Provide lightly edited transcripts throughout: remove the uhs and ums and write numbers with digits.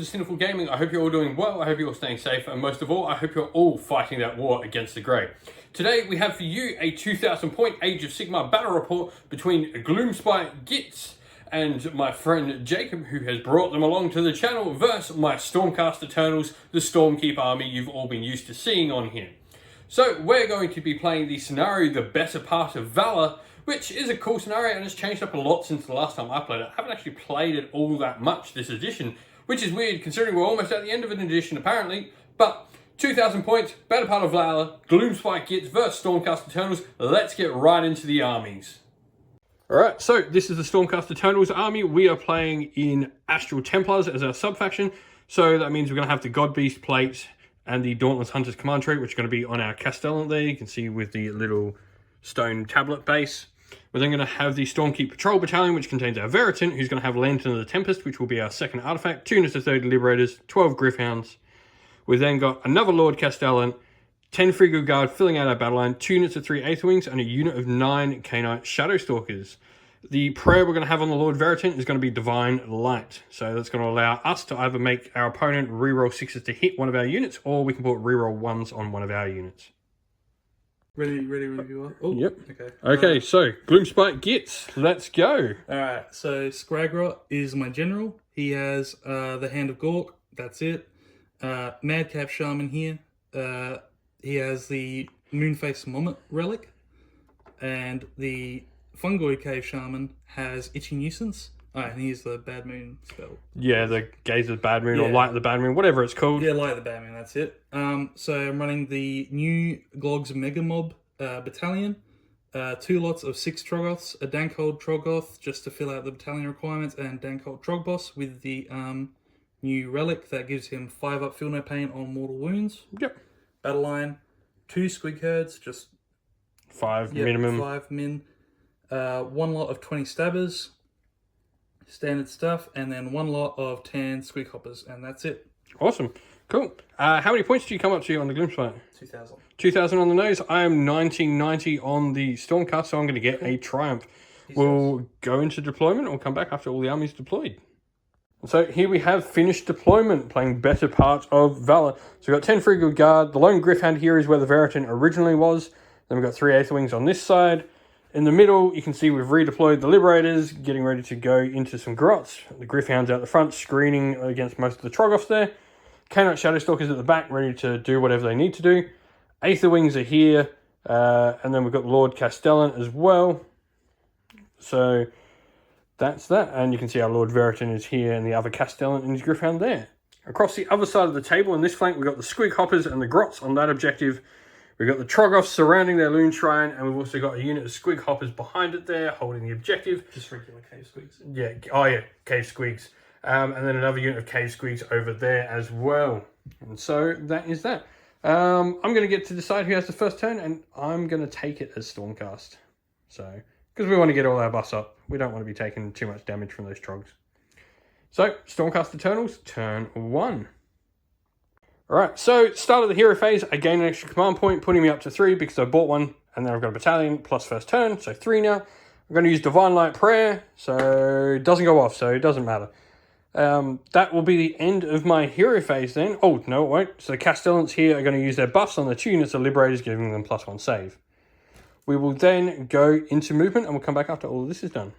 to Sinful Gaming. I hope you're all doing well, I hope you're all staying safe, and most of all, I hope you're all fighting that war against the Grey. Today we have for you a 2,000 point Age of Sigmar battle report between Gloomspite Gitz and my friend Jacob, who has brought them along to the channel, versus my Stormcast Eternals, the Stormkeep army you've all been used to seeing on here. So we're going to be playing the scenario, The Better Part of Valour, which is a cool scenario and has changed up a lot since the last time I played it. I haven't actually played it all that much this edition, which is weird considering we're almost at the end of an edition apparently. But 2,000 points, Better Part of Valour, Gloomspite Gitz versus Stormcast Eternals. Let's get right into the armies. Alright, so this is the Stormcast Eternals army. We are playing in Astral Templars as our sub-faction. So that means we're going to have the God Beast plates and the Dauntless Hunter's command trait, which are going to be on our Castellan there. You can see with the little stone tablet base. We're then going to have the Stormkeep Patrol Battalion, which contains our Veritant, who's going to have Lantern of the Tempest, which will be our second artifact, 2 units of 30 Liberators, 12 Gryph-hounds. We've then got another Lord Castellan, 10 Frigate Guard filling out our battle line, 2 units of 3 Aetherwings, and a unit of 9 Canite Shadow Stalkers. The prayer we're going to have on the Lord Veritant is going to be Divine Light. So that's going to allow us to either make our opponent reroll 6s to hit one of our units, or we can put reroll 1s on one of our units. Ready, you are? Oh, yep. Okay. Okay, so Gloomspite Gitz, let's go. Alright, so Scragrot is my general. He has the Hand of Gork, that's it. Madcap Shaman here. He has the Moonface Mommet relic. And the Fungoid Cave Shaman has Itchy Nuisance. And here's the Bad Moon spell. Yeah, the Gaze of the Bad Moon or Light of the Bad Moon, whatever it's called. Yeah, Light of the Bad Moon, that's it. So I'm running the new Glog's Mega Mob battalion. 2 lots of 6 Troggoths, a Dankhold Troggoth just to fill out the battalion requirements, and Dankhold Trogboss with the new relic that gives him 5 up Feel No Pain on mortal wounds. Yep. Battle line, 2 Squig Herds, just 5 minimum. 5 min. 1 lot of 20 Stabbers. Standard stuff, and then 1 lot of 10 Squig Hoppers, and that's it. Awesome. Cool. How many points do you come up to on the Gloomspite? 2,000. 2,000 on the nose. I am 1990 on the Stormcast, so I'm going to get a Triumph. We'll go into deployment or come back after all the armies deployed. So here we have finished deployment, playing Better Part of Valour. So we've got 10 Frigate Guard. The lone Gryph-hound here is where the Veritant originally was. Then we've got 3 Aetherwings on this side. In the middle, you can see we've redeployed the Liberators, getting ready to go into some Grots. The Gryph-hounds out the front, screening against most of the Troggoths there. Canite Shadow Stalkers at the back, ready to do whatever they need to do. Aetherwings are here, and then we've got Lord Castellan as well. So that's that, and you can see our Lord Veritant is here, and the other Castellan and his Gryph-hound there. Across the other side of the table, in this flank, we've got the Squig Hoppers and the Grots on that objective. We've got the Troggoths surrounding their Loon Shrine, and we've also got a unit of Squig Hoppers behind it there, holding the objective. Just regular Cave Squigs. Yeah, oh yeah, Cave Squigs. And then another unit of Cave Squigs over there as well. And so that is that. I'm going to get to decide who has the first turn, and I'm going to take it as Stormcast. So, because we want to get all our buffs up. We don't want to be taking too much damage from those Trogs. So, Stormcast Eternals, turn 1. Alright, so start of the hero phase, I gain an extra command point, putting me up to 3 because I bought one, and then I've got a battalion plus first turn, so 3 now. I'm going to use Divine Light Prayer, so it doesn't go off, so it doesn't matter. That will be the end of my hero phase then. Oh, no, it won't. So the Castellans here are going to use their buffs on the 2 units of Liberators, giving them +1 save. We will then go into movement, and we'll come back after all of this is done.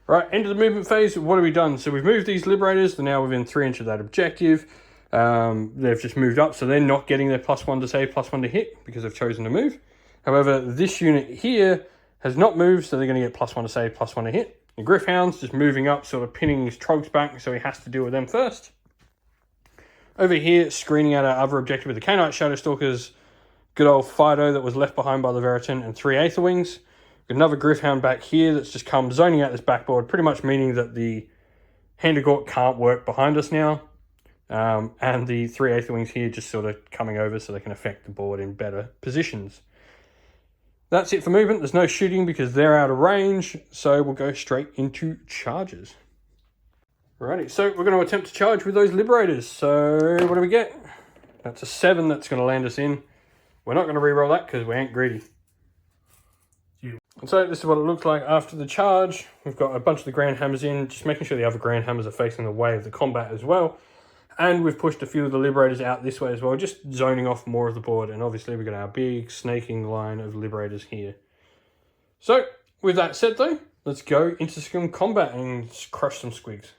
Right, end of the movement phase, what have we done? So we've moved these Liberators, they're now within 3 inches of that objective. They've just moved up, so they're not getting their +1 to save, +1 to hit, because they've chosen to move. However, this unit here has not moved, so they're going to get +1 to save, +1 to hit. The Gryph-hound's just moving up, sort of pinning his Trogs back, so he has to deal with them first. Over here, screening out our other objective with the Canite Shadow Stalkers, good old Fido that was left behind by the Veritant, and 3 Aetherwings. Got another Gryph-hound back here that's just come zoning out this backboard, pretty much meaning that the Hand of Gork can't work behind us now. And the 3 Aetherwings here just sort of coming over so they can affect the board in better positions. That's it for movement. There's no shooting because they're out of range, so we'll go straight into charges. Alrighty, so we're going to attempt to charge with those Liberators. So what do we get? That's a 7 that's going to land us in. We're not going to reroll that because we ain't greedy. And so this is what it looks like after the charge. We've got a bunch of the Grand Hammers in, just making sure the other Grand Hammers are facing the way of the combat as well. And we've pushed a few of the Liberators out this way as well, just zoning off more of the board. And obviously we've got our big snaking line of Liberators here. So, with that said though, let's go into some combat and crush some squigs.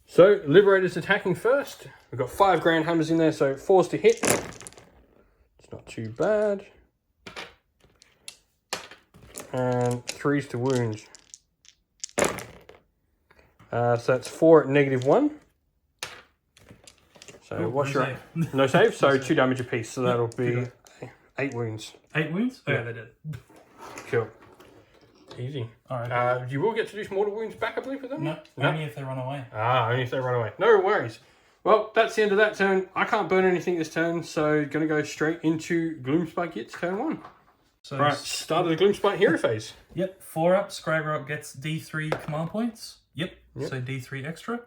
So, Liberators attacking first. We've got 5 Grand Hammers in there, so 4s to hit. It's not too bad. And 3s to wound. So that's 4 at -1. So what's your... No save, so 2 damage apiece. So that'll be 8 wounds. 8 wounds? Oh, yeah, they did. Cool. Easy. Alright. You will get to do mortal wounds back, I believe, with them? No, only if they run away. Only if they run away. No worries. Well, that's the end of that turn. I can't burn anything this turn, so going to go straight into Gloomspite Gitz turn 1. So right, start of the Gloomspite hero phase. Yep, 4 up, Scragger up gets D3 command points. Yep. So D3 extra.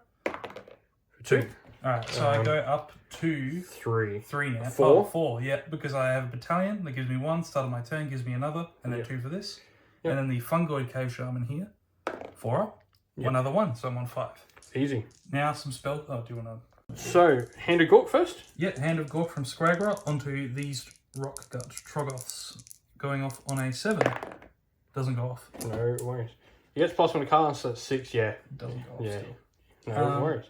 2. Alright, so I go up to 3. 3 now. 4? Oh, 4, yeah, because I have a battalion that gives me 1, start of my turn gives me another, and then 2 for this. And then the Fungoid Cave Shaman here. 4 up. Another 1, so I'm on 5. Easy. Now some spell... Oh, do you want to... So, Hand of Gork first? Yeah, Hand of Gork from Scragger onto these Rock Gut Troggoths. Going off on a 7. Doesn't go off. No worries. He gets +1 to cast, so that's 6, yeah. Doesn't go off still. No worries.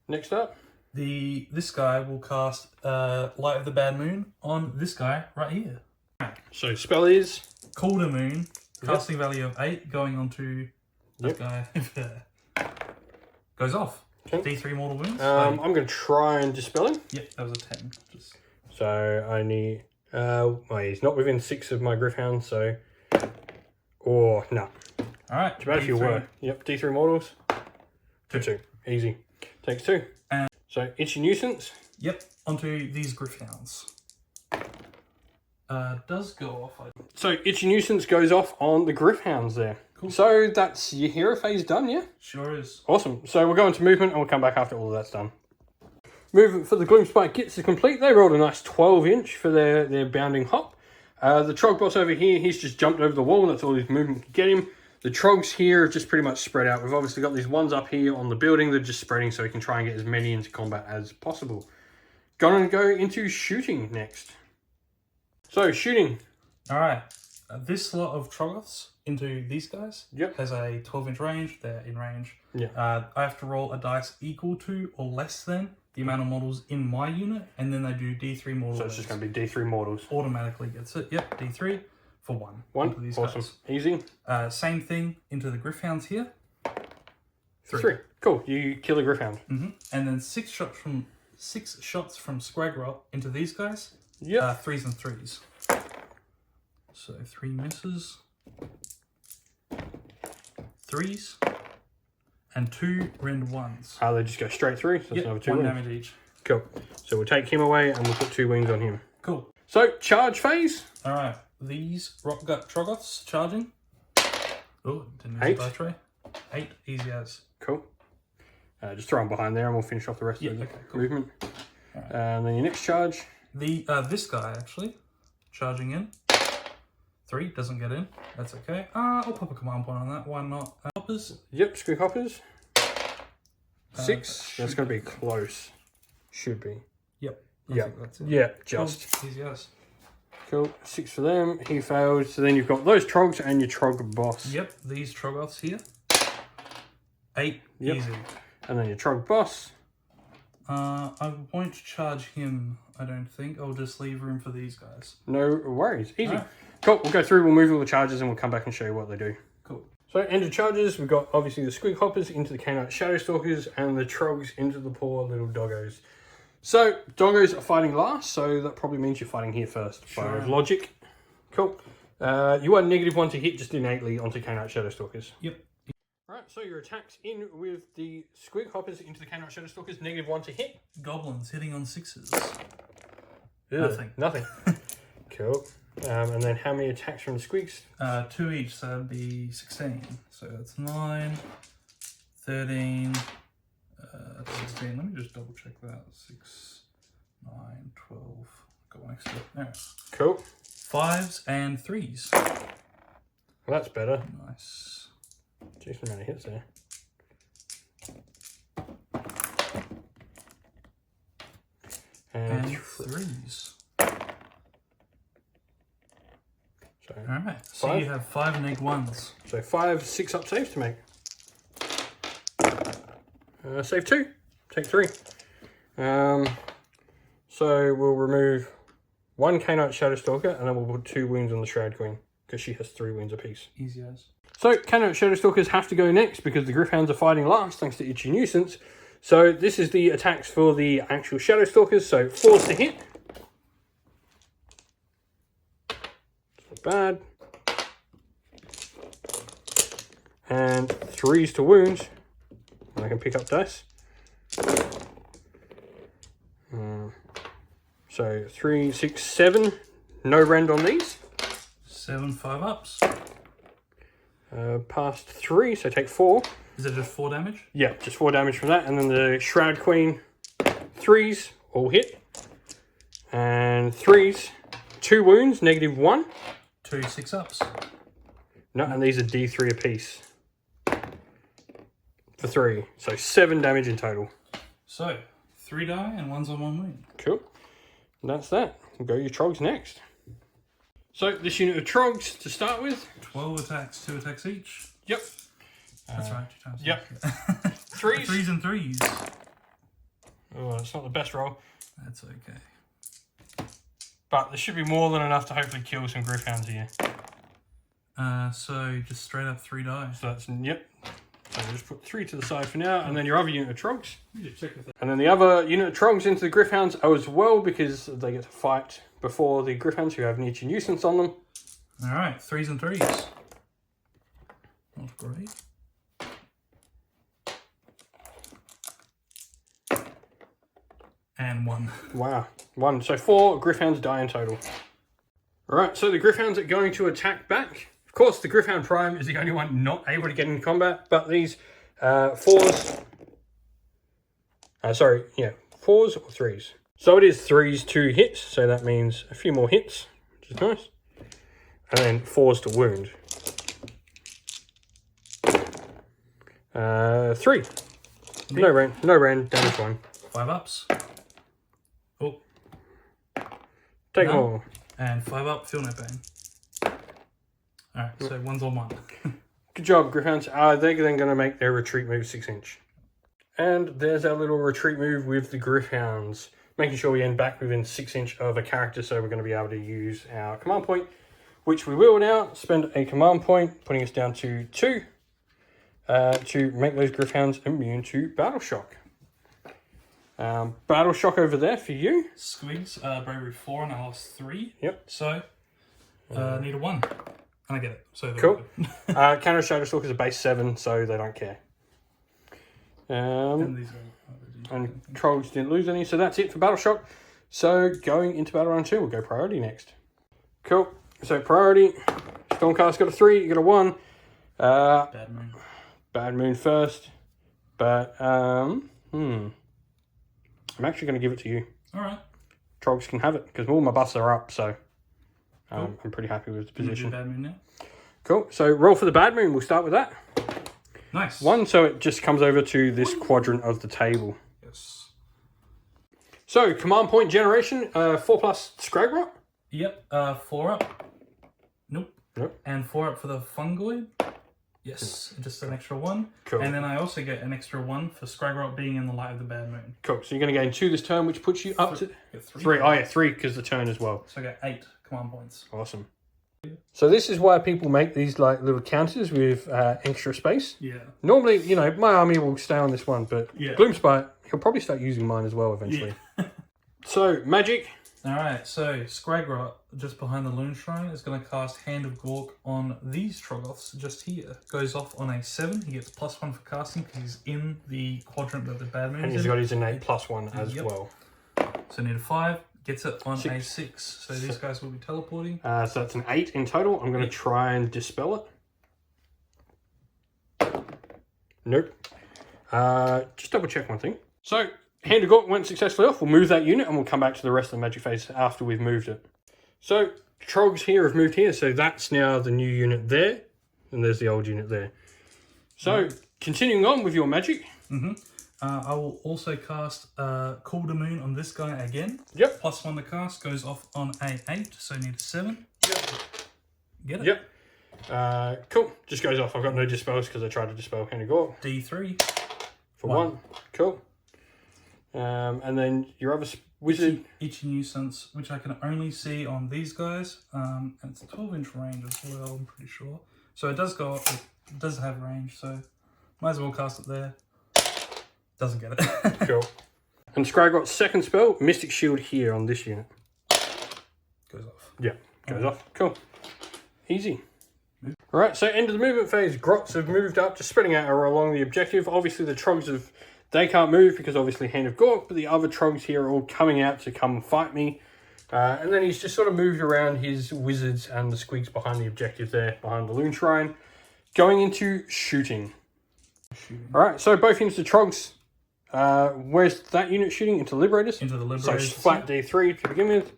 Next up? This guy will cast Light of the Bad Moon on this guy right here. So spell is? Calder Moon, casting value of 8, going onto this guy. Goes off. Okay. D3 mortal wounds. I'm going to try and dispel him. Yep, that was a 10. Just... So I need... well, he's not within 6 of my Griffhound, so... Or, no. Alright. Too bad if you were. Yep, D3 mortals. 2. Easy. Takes 2. And so, Itchy Nuisance. Yep, onto these Griffhounds. Does go off. So, Itchy Nuisance goes off on the Griffhounds there. Cool. So, that's your hero phase done, yeah? Sure is. Awesome. So, we'll go into movement and we'll come back after all of that's done. Movement for the Gloomspite Gitz is complete. They rolled a nice 12-inch for their bounding hop. The Trog boss over here, he's just jumped over the wall. That's all his movement can get him. The Trogs here are just pretty much spread out. We've obviously got these ones up here on the building. They're just spreading so we can try and get as many into combat as possible. Gonna go into shooting next. So, shooting. Alright. This lot of Troggoths into these guys has a 12-inch range. They're in range. Yeah. I have to roll a dice equal to or less than the amount of models in my unit, and then they do D3 mortals. So it's just going to be D3 mortals. Automatically gets it. Yep, D3 for 1. 1. These awesome. guys. Easy. Same thing into the Griffhounds here. 3. Cool. You kill a Griffhound. And then 6 shots from Scragger into these guys. Yeah. 3s and 3s. So 3 misses. 3s. And 2 rend 1s. They just go straight through. So that's another 2 1 wings. damage each. Cool. So we'll take him away and we'll put 2 wings on him. Cool. So, charge phase. Alright. These Rock Gut Troggoths charging. Oh, didn't use 8. the die tray. 8, easy as. Cool. Just throw them behind there and we'll finish off the rest of the movement. Right. And then your next charge. This guy, actually, charging in. 3, doesn't get in. That's okay. I'll pop a command point on that. Why not? Hoppers. Yep, squig hoppers. 6. That's going to be close. Should be. Yep. Yep. That's it. Yeah, just. Cool. Easy as. Cool. 6 for them. He failed. So then you've got those Trogs and your Trog boss. Yep. These Troggoths here. 8. Yep. Easy. And then your Trog boss. I won't charge him, I don't think. I'll just leave room for these guys. No worries. Easy. Right. Cool. We'll go through, we'll move all the charges and we'll come back and show you what they do. Cool. So, end of charges, we've got obviously the Squig Hoppers into the Canine Shadow Stalkers and the Trogs into the poor little doggos. So, doggos are fighting last, so that probably means you're fighting here first, by logic. Cool. You are -1 to hit just innately onto Canine Shadow Stalkers. Yep. Alright, so your attacks in with the Squig Hoppers into the Canine Shadow Stalkers, -1 to hit. Goblins hitting on 6s. Ugh, nothing. Cool. And then how many attacks from the Squigs? 2 each, so that'd be 16. So that's 9, 13, 16. Let me just double check that. 6, 9, 12. Got one extra. There. Cool. 5s and 3s. Well, that's better. Nice. Decent amount of hits there. And 3s. So, Alright, so 5. you have 5 neg 1s. So 5 6-up saves to make. Save 2. Take 3. So we'll remove 1 K-Knight Shadow Stalker, and then we'll put 2 wounds on the Shroud Queen, because she has 3 wounds apiece. Easy as. So K-Knight Shadow Stalkers have to go next, because the Gryph-hounds are fighting last, thanks to Itchy Nuisance. So this is the attacks for the actual Shadow Stalkers. So 4s to hit. Not bad. And 3s to wound. And I can pick up dice. So 3, 6, 7. No rend on these. 7 5-ups. Past 3, so take 4. Is it just 4 damage? Yeah, just 4 damage from that. And then the Shroud Queen, 3s, all hit. And 3s, 2 wounds, -1. 2 6-ups. No, and these are D3 apiece. For 3. So 7 damage in total. So, 3 die and 1's on 1 wound. Cool. And that's that. We'll go your Trogs next. So this unit of Trogs to start with. 12 attacks, 2 attacks each. Yep. That's right, 2 times. Yep. 3s. 3s and 3s. Oh, that's not the best roll. That's okay. But there should be more than enough to hopefully kill some Gryph-hounds here. So just straight up 3 die. So that's, yep. So we'll just put 3 to the side for now, and then your other unit of Trogs. And then the other unit of Trogs into the Gryph-hounds as well, because they get to fight before the Gryph-hounds who have Itchy Nuisance on them. Alright, 3s and 3s. Not great. And 1. Wow. 1. So 4 Gryph-hounds die in total. Alright, so the Gryph-hounds are going to attack back. Of course, the Gryph-hound Prime is the only one not able to get in combat, but these 4s... 4s or 3s? So it is 3s, 2 hits, so that means a few more hits, which is nice. And then 4s to wound. 3. No rend, damage 1. 5-ups. Oh. Take None. more. And 5-up, feel no pain. Alright, so 1's on 1. Good job, Gryph-hounds. They're then going to make their retreat move 6 inch. And there's our little retreat move with the Gryph-hounds. Making sure we end back within 6 inch of a character, so we're going to be able to use our command point, which we will now. Spend a command point, putting us down to 2, to make those Gryph-hounds immune to Battle Shock. Battle Shock over there for you. Squigs, Bravery 4 and I lost 3. Yep. So, need a 1. And I get it. So Cool. Counter Shadow Stalkers are base 7, so they don't care. and these are And Trolls didn't lose any, so that's it for Battle Shock. So going into Battle Round 2, we'll go Priority next. Cool. So Priority, Stormcast got a 3, you got a 1. Bad Moon. Bad Moon first. But, I'm actually going to give it to you. Alright. Trogs can have it, because all my buffs are up, so I'm pretty happy with the position. Bad Moon now. Cool. So roll for the Bad Moon, we'll start with that. Nice. 1, so it just comes over to this quadrant of the table. Yes. So, command point generation, 4+ Scrag Rot. Yep, 4 up. Nope. Nope. And 4 up for the Fungoid. Yes, just an extra 1. Cool. And then I also get an extra 1 for Scragrot being in the light of the Bad Moon. Cool. So you're going to gain 2 this turn, which puts you up to Get 3. 3. Oh yeah, 3 because the turn as well. So I get 8 command points. Awesome. So this is why people make these like little counters with extra space. Yeah. Normally, you know, my army will stay on this one, but Yeah. Gloomspite, he'll probably start using mine as well eventually. Yeah. So, magic. Alright, so Scragrot, just behind the Loon Shrine, is going to cast Hand of Gork on these Troggoths just here. Goes off on a 7. He gets +1 for casting because he's in the quadrant that the Bad Moon And is he's in. got his innate +1 as well. So need a 5. Gets it on 6. a 6. So these guys will be teleporting. So that's an 8 in total. I'm going to try and dispel it. Nope. Just double check one thing. So, Hand of Gork went successfully off. We'll move that unit and we'll come back to the rest of the magic phase after we've moved it. So, Trogs here have moved here. So that's now the new unit there. And there's the old unit there. So, continuing on with your magic. I will also cast Call to Moon on this guy again. Yep. +1 to cast goes off on a 8, so I need a 7. Yep. Get it? Yep. Cool. Just goes off. I've got no dispels because I tried to dispel Hand of Gork. D3. For 1. Cool. And then your other wizard. Itchy Nuisance, which I can only see on these guys. And it's a 12-inch range as well, I'm pretty sure. So it does go up, it does have range, so might as well cast it there. Doesn't get it. Cool. And Scragot's second spell, Mystic Shield here on this unit. Goes off. Yeah, goes off. Cool. Easy. Alright, so end of the movement phase. Grots have moved up, just spreading out along the objective. Obviously the Trogs have, they can't move because obviously Hand of Gork, but the other Trogs here are all coming out to come fight me. And then he's just sort of moved around his wizards and the squigs behind the objective there, behind the Loon Shrine. Going into shooting. Alright, so both units of Trogs. Where's that unit shooting? Into Liberators? Into the Liberators. So flat D3 to begin with.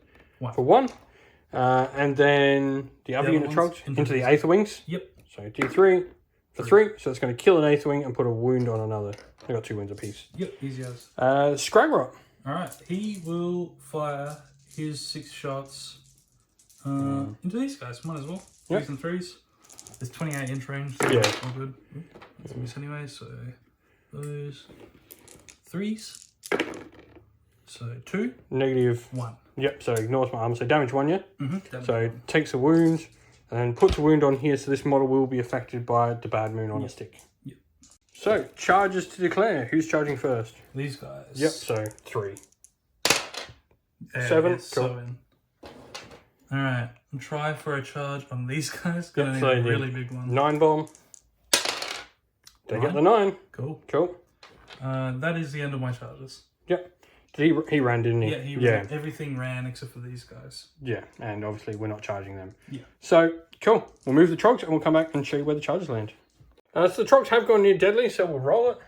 For 1. And then the other unit of Trogs into the Aether Wings. Yep. So D3 for 3. So it's going to kill an Aether Wing and put a wound on another. They got 2 wounds apiece. Yep, easy as. Scragrot. Alright, he will fire his 6 shots into these guys. Might as well. 3s and 3s. There's 28-inch range. So yeah. All good. That's a miss anyway, so those 3s. So 2. Negative 1. Yep, so ignores my armor. So damage 1, yeah? Mm-hmm. So takes a wound and puts a wound on here. So this model will be affected by the bad moon on a stick. Yep. So charges to declare. Who's charging first? These guys. Yep, so 3. Yeah, 7. Cool. 7. Alright, I'll try for a charge on these guys. Yep, Gonna so need a really big one. 9 bomb. They get the 9. Cool. Cool. That is the end of my charges. Yep. Did he ran, didn't he? Yeah, he ran. Everything ran except for these guys. Yeah, and obviously we're not charging them. Yeah. So, cool. We'll move the Trogs and we'll come back and show you where the charges land. So the Trogs have gone near deadly, so we'll roll it.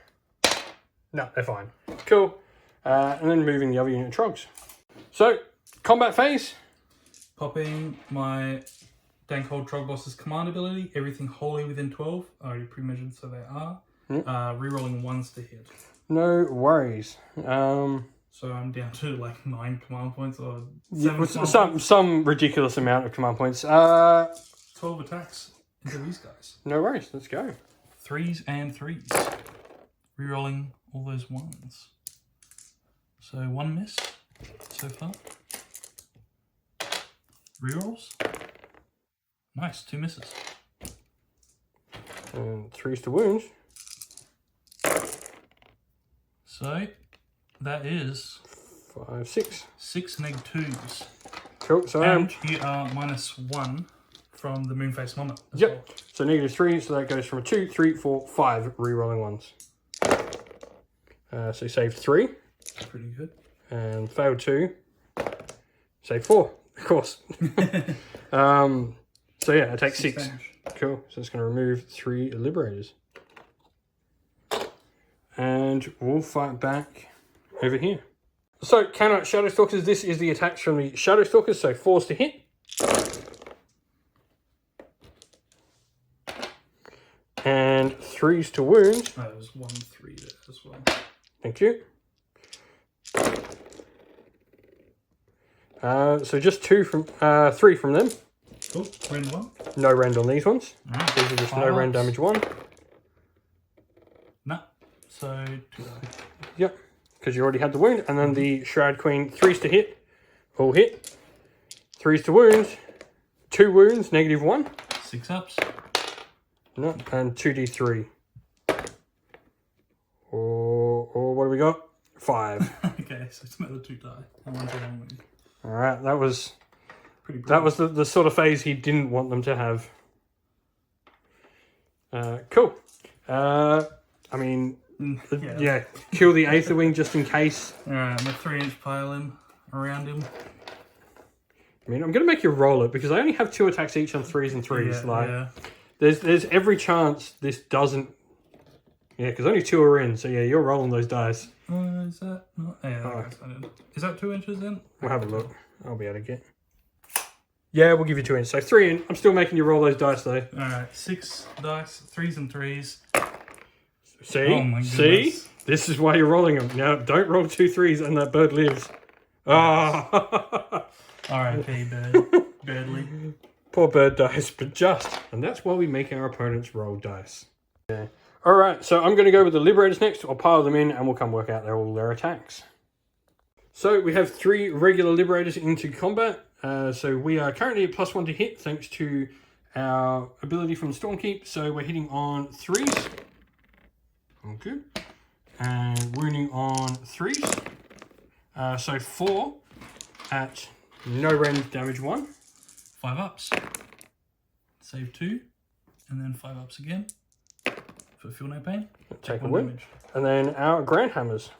No, they're fine. Cool. And then moving the other unit of Trogs. So, combat phase. Popping my Dank Hold Trog Boss's command ability. Everything wholly within 12. I already pre-measured, so they are. Rerolling 1s to hit. No worries. So I'm down to like 9 command points or 7 some ridiculous amount of command points. 12 attacks into these guys. No worries. Let's go. 3s and 3s. Rerolling all those 1s. So 1 miss so far. Rerolls. Nice, 2 misses. And 3s to wounds. So that is 5, 6. 6 neg 2s. Cool. So and you are -1 from the Moonface moment. Yep. Well. So -3, so that goes from a 2, 3, 4, 5 re-rolling 1s. So saved 3. Pretty good. And failed 2. Saved 4, of course. So yeah, it takes 6. Damage. Cool. So it's going to remove 3 Liberators. And we'll fight back over here. So, counter Shadow Stalkers. This is the attacks from the Shadow Stalkers. So, 4s to hit. And 3s to wound. Oh, there's 1, 3 there as well. Thank you. So just 3 from them. Cool. Rend 1. No rend on these ones. Right. These are just no rend damage 1. No. So 2 die. Yep. Because you already had the wound. And then the Shroud Queen, 3s to hit. All hit. 3s to wound. 2 wounds, -1. 6 ups. No. And 2d3. Or what do we got? 5. Okay, so it's another 2 die. And 1 down wound. Alright, that was Pretty that was the sort of phase he didn't want them to have. Cool. I mean, yeah, kill the Aether Wing just in case. Alright, I'm a 3-inch pile him around him. I mean, I'm going to make you roll it because I only have 2 attacks each on 3s and 3s. Yeah. There's every chance this doesn't. Yeah, because only 2 are in, so yeah, you're rolling those dice. Is that not? Yeah, is that 2 inches then? We'll have a look. I'll be able to get. Yeah, we'll give you 2 inches. So 3 in. I'm still making you roll those dice though. Alright, 6 dice, 3s and 3s. See? Oh my goodness. See? This is why you're rolling them. Now, don't roll 2 3s and that bird lives. Ah! R.I.P. Bird. Birdly. Poor bird dies, but just. And that's why we make our opponents roll dice. Yeah. Alright, so I'm going to go with the Liberators next. I'll pile them in and we'll come work out all their attacks. So we have 3 regular Liberators into combat. So we are currently at +1 to hit thanks to our ability from Stormkeep. So we're hitting on 3s. Okay. And wounding on 3s. So 4 at no rend damage 1. 5 ups. Save 2. And then 5 ups again. For feel no pain. Take a win. And then our Grand Hammers.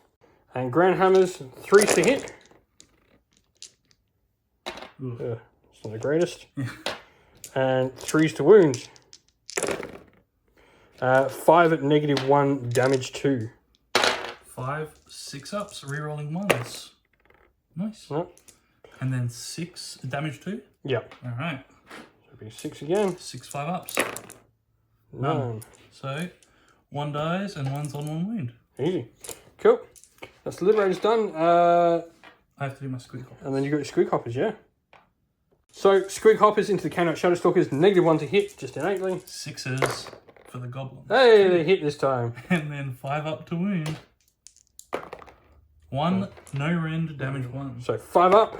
And Grand Hammers, 3s to hit. It's not the greatest. And 3s to wound. 5 at -1 damage 2. 5, 6 ups, rerolling 1s. Nice. Yep. And then 6 damage 2. Yep. Alright. So it'll be 6 again. 6 5 ups. 9. So 1 dies and 1's on 1 wound. Easy. Cool. That's the Liberators done. I have to do my squeak hop. And then you got your Squeak Hoppers, yeah. So Squeak Hoppers into the Canine Shadowstalkers, -1 to hit, just innately. 6s for the goblins. Hey, they hit this time. And then 5 up to wound. 1 no rend damage 1. So 5 up.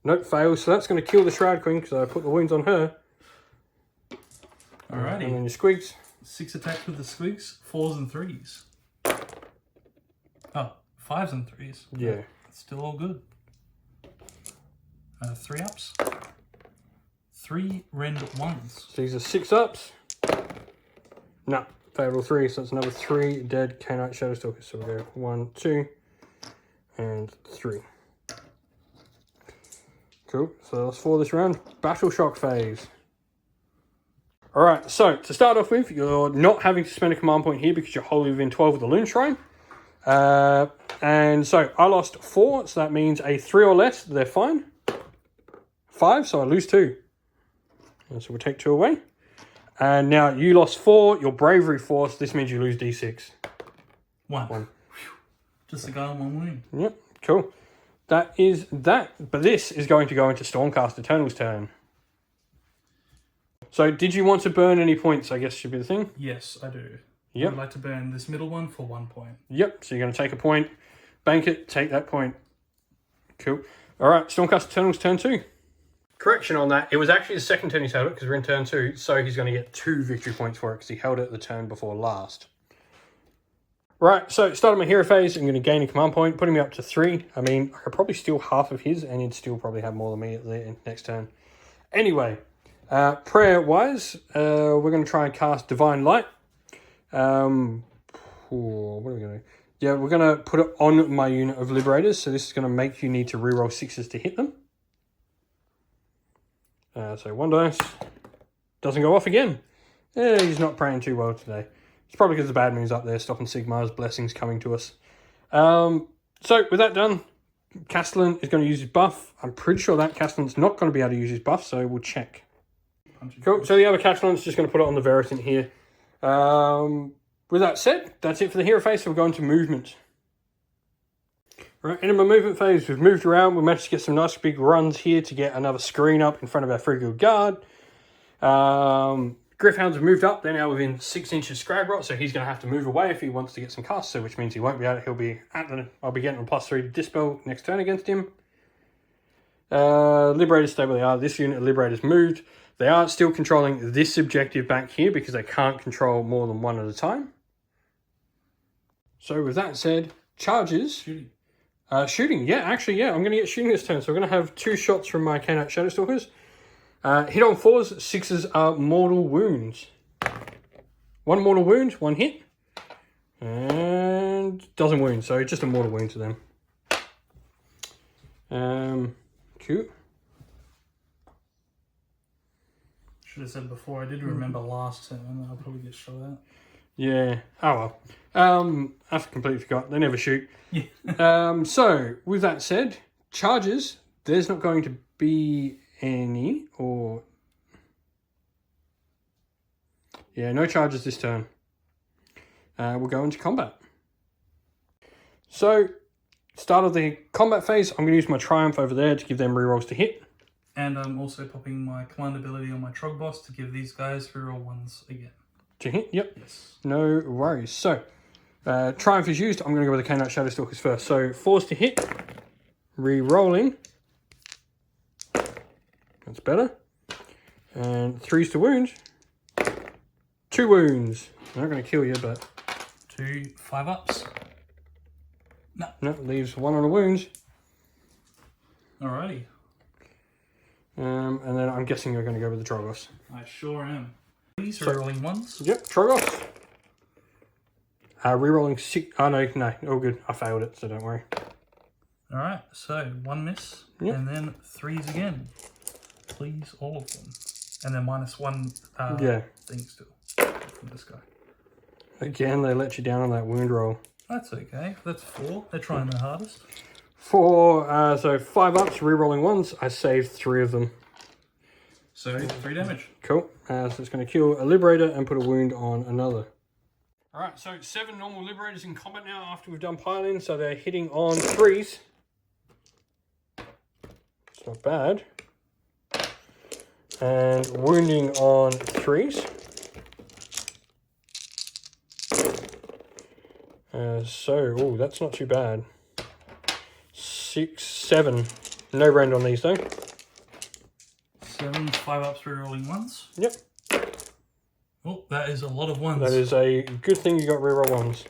Nope, fails. So that's going to kill the Shroud Queen because I put the wounds on her. Alrighty. And then your squeaks. 6 attacks with the squeaks, 4s and 3s. Oh, 5s and 3s. Yeah. Still all good. 3 ups. 3 rend 1s. So these are 6 ups. No, failed all 3. So that's another 3 dead Canine Shadowstalkers. So we go 1, 2, and 3. Cool. So that's 4 this round. Battle Shock phase. Alright, so to start off with, you're not having to spend a command point here because you're wholly within 12 of the Loon Shrine. And so I lost 4, so that means a 3 or less, they're fine. 5, so I lose 2. And so we'll take 2 away. And now you lost 4, your bravery 4, so this means you lose D6. 1. Just a guy on 1 wound. Yep, cool. That is that. But this is going to go into Stormcast Eternal's turn. So did you want to burn any points, I guess should be the thing? Yes, I do. Yep. I'd like to burn this middle one for 1 point. Yep, so you're going to take a point, bank it, take that point. Cool. All right, Stormcast Eternal's turn 2. Correction on that, it was actually the second turn he's held it because we're in turn 2, so he's going to get 2 victory points for it because he held it the turn before last. Right, so starting my hero phase, I'm going to gain a command point, putting me up to 3. I mean, I could probably steal half of his and he'd still probably have more than me at the next turn. Anyway, prayer-wise, we're going to try and cast Divine Light. What are we going to do? Yeah, we're going to put it on my unit of Liberators, so this is going to make you need to reroll 6s to hit them. So 1 dice. Doesn't go off again. He's not praying too well today. It's probably because the bad moon's up there, stopping Sigmar's blessings coming to us. So with that done, Castellan is going to use his buff. I'm pretty sure that Castellan's not going to be able to use his buff, so we'll check. Cool, so the other Castellan's just going to put it on the Veritant here. With that said, that's it for the hero phase, so we'll go into movement. Right, in my movement phase, we've moved around. We managed to get some nice big runs here to get another screen up in front of our Frigil Guard. Gryph-hounds have moved up. They're now within 6 inches of Scragrot, so he's going to have to move away if he wants to get some casts, so which means he won't be able. He'll be at the. I'll be getting a +3 to Dispel next turn against him. Liberators stay where they are. This unit of Liberators moved. They are still controlling this objective back here because they can't control more than 1 at a time. So with that said, charges. Shooting. Shooting, yeah, actually, yeah, I'm going to get shooting this turn. So we're going to have 2 shots from my Canine Shadowstalkers. Hit on 4s, 6s are mortal wounds. 1 mortal wound, 1 hit. And doesn't wound, so just a mortal wound to them. Cute. Should have said before, I did remember last turn, I'll probably get shot at. Yeah, oh well. I completely forgot, they never shoot. Yeah. So, with that said, charges, there's not going to be any, or... Yeah, no charges this turn. We'll go into combat. So, start of the combat phase, I'm going to use my Triumph over there to give them rerolls to hit. And I'm also popping my command ability on my Trog boss to give these guys reroll 1s again. To hit? Yep. Yes. No worries. So, Triumph is used. I'm going to go with the K-Knight Shadow Stalkers first. So, 4s to hit. Re-rolling. That's better. And 3s to wound. 2 wounds. I'm not going to kill you, but... 2 5-ups. No, leaves 1 on a wound. Alrighty. And then I'm guessing you're going to go with the Trogos. I sure am. These are rolling 1s. Yep, Trogos. Rerolling 6. Oh, no, all good. I failed it, so don't worry. Alright, so 1 miss. Yep. And then 3s again. Please, all of them. And then -1 thing still from this guy. Again, they let you down on that wound roll. That's okay. That's 4. They're trying their hardest. 4, so 5 ups, rerolling 1s. I saved 3 of them. So 3 damage. Cool. So it's going to kill a Liberator and put a wound on another. Alright, so 7 normal Liberators in combat now after we've done piling. So they're hitting on 3s. It's not bad. And wounding on 3s. Oh, that's not too bad. 6, 7. No rend on these though. 7 5-ups rerolling 1s. Yep. Oh, that is a lot of 1s. That is a good thing you got reroll 1s.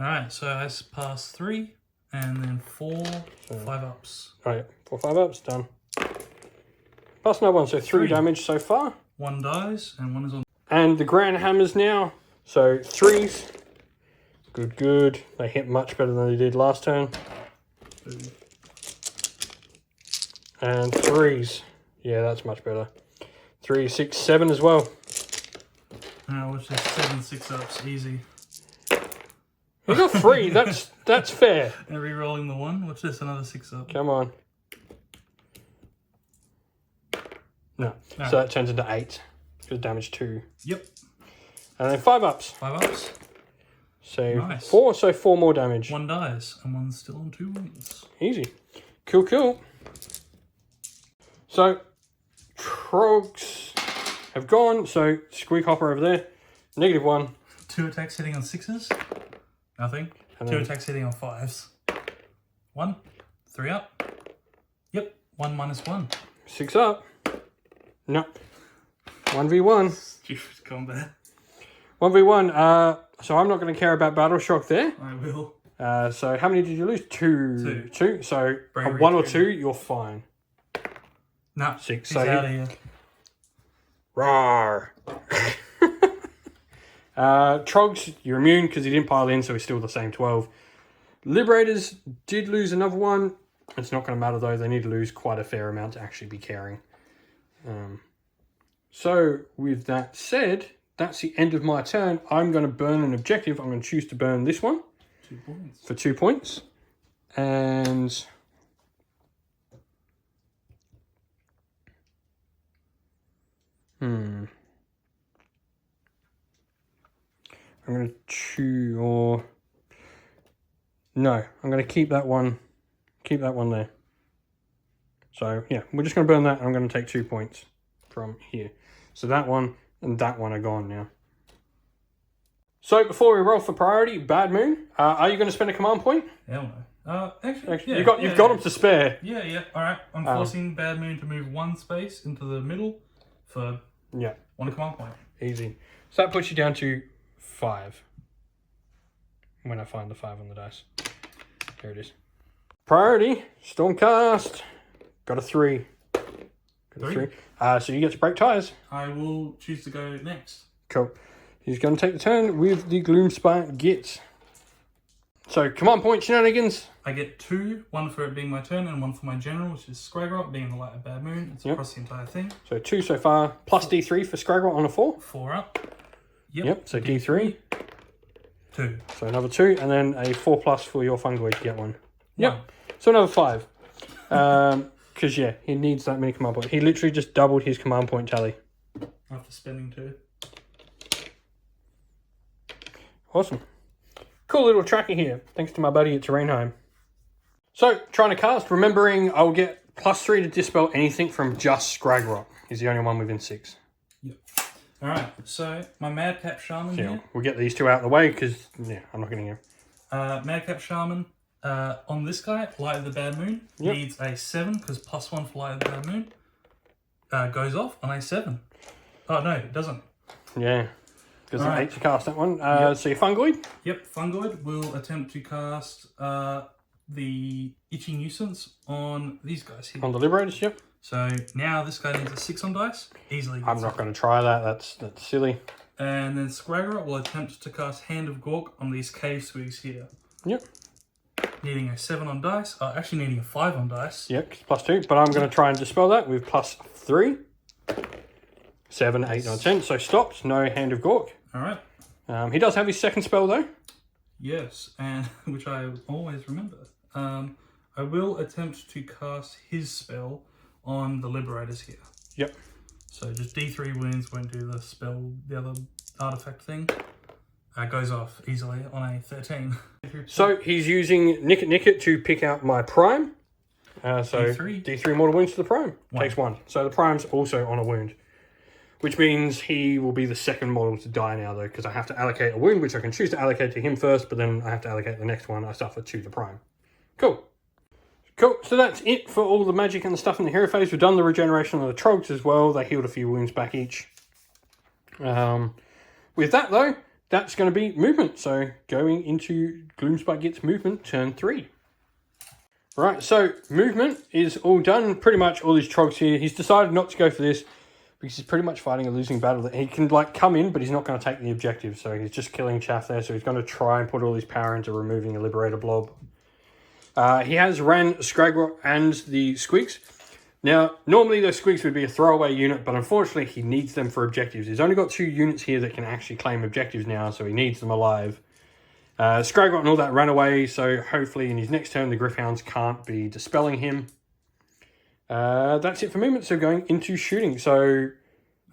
Alright, so I pass 3 and then 4 5-ups. Alright, 4 5-ups, done. Plus no 1, so 3 damage so far. 1 dies and 1 is on. And the Grand Hammers now. So 3s. Good. They hit much better than they did last turn. 2. And 3s. Yeah, that's much better. 3, 6, 7 as well. Which is 7 6-ups, easy. You got 3, that's fair. And re-rolling the 1, what's this, another 6-up? Come on. No, No. so that turns into 8. Because damage 2. Yep. And then 5-ups. 5-ups. So Nice. 4, so 4 more damage. 1 dies and 1's still on 2 wounds. Easy. Cool. So, Trogs have gone. So, Squeak Hopper over there. -1. 2 attacks hitting on 6s. Nothing. And 2 then- attacks hitting on 5s. 1. 3 up. Yep. 1 -1. 6 up. No. 1v1. Stupid combat. 1v1. So I'm not going to care about Battle Shock there. I will. So how many did you lose? 2. 2. So Bravery 1 or 2. 2, you're fine. Nah, 6. he's So out of here. Rawr. Trogs, you're immune because he didn't pile in, so he's still the same 12. Liberators did lose another one. It's not going to matter though. They need to lose quite a fair amount to actually be caring. So with that said, that's the end of my turn. I'm going to burn an objective. I'm going to choose to burn this one 2 points. for 2 points. And I'm going to choose, or no, I'm going to keep that one. Keep that one there. So yeah, we're just going to burn that. I'm going to take 2 points from here. So that one and that one are gone now. So before we roll for priority, Bad Moon, are you going to spend a command point? Hell no. Actually, yeah, You've got them to spare. Yeah. All right. I'm forcing Bad Moon to move 1 space into the middle for 1 command point. Easy. So that puts you down to 5. When I find the 5 on the dice. Here it is. Priority, Stormcast. Got a 3. Got a 3. So you get to break ties. I will choose to go next. Cool. He's going to take the turn with the Gloomspite Gitz. So, command point shenanigans. I get 2, 1 for it being my turn and 1 for my general, which is Scragrot, being the light of Bad Moon. It's across the entire thing. So 2 so far, plus D3 for Scragrot on a 4. 4 up. Yep, so D3. 2. So another 2, and then a 4+ for your Fungoid to get 1. Yep, 1. so another 5. Because, yeah, he needs that many command points. He literally just doubled his command point tally. After spending 2. Awesome. Cool little tracker here, thanks to my buddy at Terrainheim. So, trying to cast, remembering I'll get +3 to dispel anything from just Scragrot. He's the only one within 6. Yep. Alright, so my Madcap Shaman here. We'll get these two out of the way, because, yeah, I'm not getting him. Madcap Shaman, on this guy, Light of the Bad Moon, needs a 7, because +1 for Light of the Bad Moon. Goes off on a 7. Oh, no, it doesn't. Yeah, because I hate to cast that one. So your Fungoid? Yep, Fungoid will attempt to cast the Itchy Nuisance on these guys here. On the Liberators, yep. So now this guy needs a 6 on dice. Easily. I'm not going to try that. That's silly. And then Scragrot will attempt to cast Hand of Gork on these Cave Squigs here. Yep. Needing a 7 on dice. Actually needing a 5 on dice. Yep, +2. But I'm going to try and dispel that with +3. 7, 8, 9, 10. So stopped. No Hand of Gork. Alright. He does have his second spell though. Yes, and which I always remember. I will attempt to cast his spell on the Liberators here. Yep. So just D3 wounds, won't do the spell, the other artifact thing. Goes off easily on a 13. So he's using Nicket to pick out my Prime. So D3 mortal wounds to the Prime. Takes 1. So the Prime's also on a wound. Which means he will be the second model to die now, though, because I have to allocate a wound, which I can choose to allocate to him first, but then I have to allocate the next one I suffer to the Prime. Cool. Cool. So that's it for all the magic and the stuff in the hero phase. We've done the regeneration of the Trogs as well. They healed a few wounds back each. With that, though, that's going to be movement. So going into Gloomspite Gitz movement, turn 3. Right, so movement is all done. Pretty much all these Trogs here. He's decided not to go for this, because he's pretty much fighting a losing battle. He can come in, but he's not going to take the objective. So he's just killing chaff there. So he's going to try and put all his power into removing a Liberator blob. He has ran Scragrot and the Squigs. Now, normally those Squigs would be a throwaway unit, but unfortunately he needs them for objectives. He's only got 2 units here that can actually claim objectives now, so he needs them alive. Scragrot and all that ran away, so hopefully in his next turn the Gryph-hounds can't be dispelling him. That's it for movement, so going into shooting. So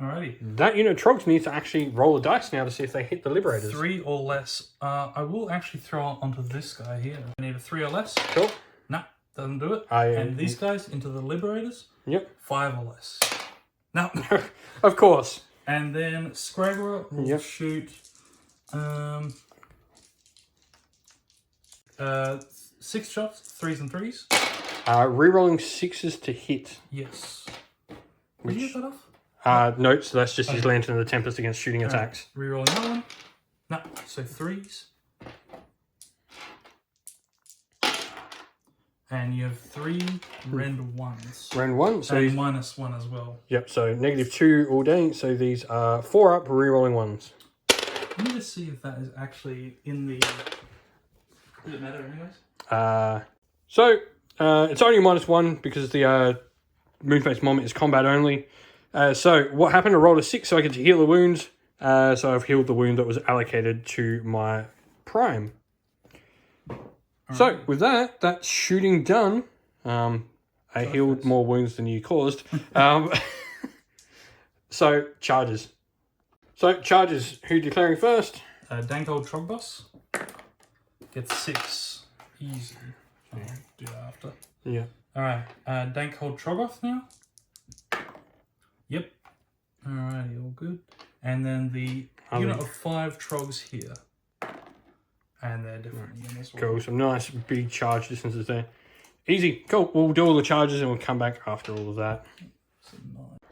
alrighty. That unit of Trogs needs to actually roll a dice now to see if they hit the Liberators. 3 or less. I will actually throw it onto this guy here. I need a 3 or less. Cool. Nah, doesn't do it. And these guys into the Liberators. Yep. 5 or less. No. Of course. And then Scragrot will shoot 6 shots, 3s and 3s. Rerolling 6s to hit. Yes. Did you get that off? No, so that's just his Lantern of the Tempest against shooting attacks. Rerolling that one. No, so 3s. And you have 3 rend 1s. Rend 1. So and -1 as well. Yep, so -2 all day. So these are 4 up, rerolling 1s. Let me just see if that is actually in the... Does it matter anyways? It's only -1 because the Moonface Moment is combat only. So what happened? I rolled a 6 so I get to heal the wounds. So I've healed the wound that was allocated to my Prime. So with that, that's shooting done. I healed more wounds than you caused. So charges. Who declaring first? Dank Old Trogboss gets 6 easy. I'll do that after. Yeah. Alright, Dank Old Troggoth now. Yep. Alrighty, all good. And then the unit of 5 Trogs here. And they're different again as well. Cool, some nice big charge distances there. Easy, cool. We'll do all the charges and we'll come back after all of that.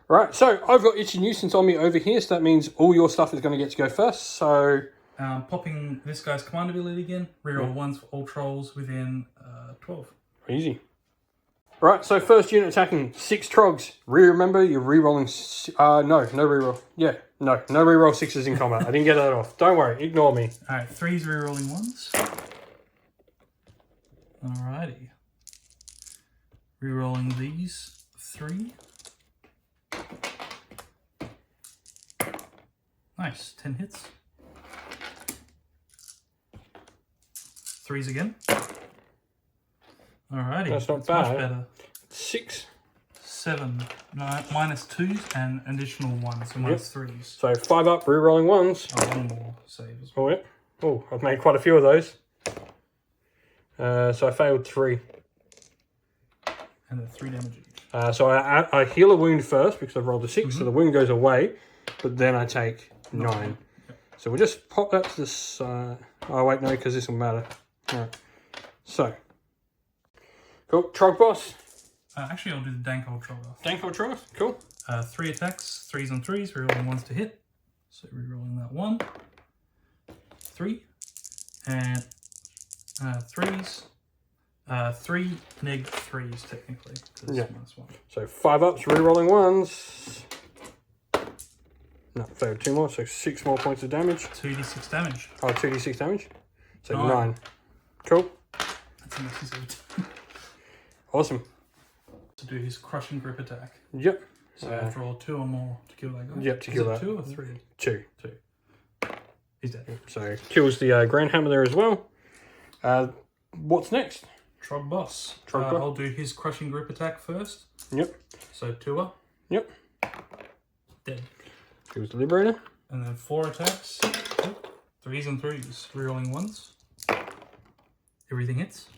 Right, so I've got Itchy Nuisance on me over here, so that means all your stuff is going to get to go first, so... popping this guy's command ability again. Reroll 1s for all trolls within 12. Easy. Right, so first unit attacking, 6 Trogs. Remember, you're re-rolling... no re-roll. Yeah, no re-roll 6s in combat. I didn't get that off. Don't worry, ignore me. Alright, 3s re-rolling 1s. Alrighty. Re-rolling these 3. Nice, 10 hits. 3s again. Alrighty, that's not bad. Much better. 6. 7. -2s and additional 1, so -3s. So 5 up, re-rolling 1s. Oh, one more save as well. Oh, yeah. Oh, I've made quite a few of those. So I failed 3. And they're 3 damage each. So I heal a wound first because I've rolled a 6, so the wound goes away, but then I take 9. Yep. So we'll just pop that to the side. Oh, wait, no, because this will matter. All right. So, cool. Trog boss. Actually, I'll do the Dank Old Troggoth. Dank old Trog. Cool. 3 attacks, 3s on 3s, rerolling 1s to hit. So rerolling that 1. 3. And 3s. 3 neg 3s technically. Yeah. -1. So 5 ups, re-rolling 1s. No, failed 2 more, so 6 more points of damage. 2d6 damage. Oh, 2d6 damage. So 9. 9. Cool. That's a messy suit. Awesome. To do his crushing grip attack. Yep. So I have to roll 2 or more to kill that guy. Yep, to kill that. 2 or 3? 2. 2. He's dead. So kills the Grand Hammer there as well. What's next? Trog boss. Trog boss. I'll do his crushing grip attack first. Yep. So 2-er. Yep. Dead. Kills the Liberator. And then 4 attacks. 3s and 3s. Rerolling 1s. Everything hits.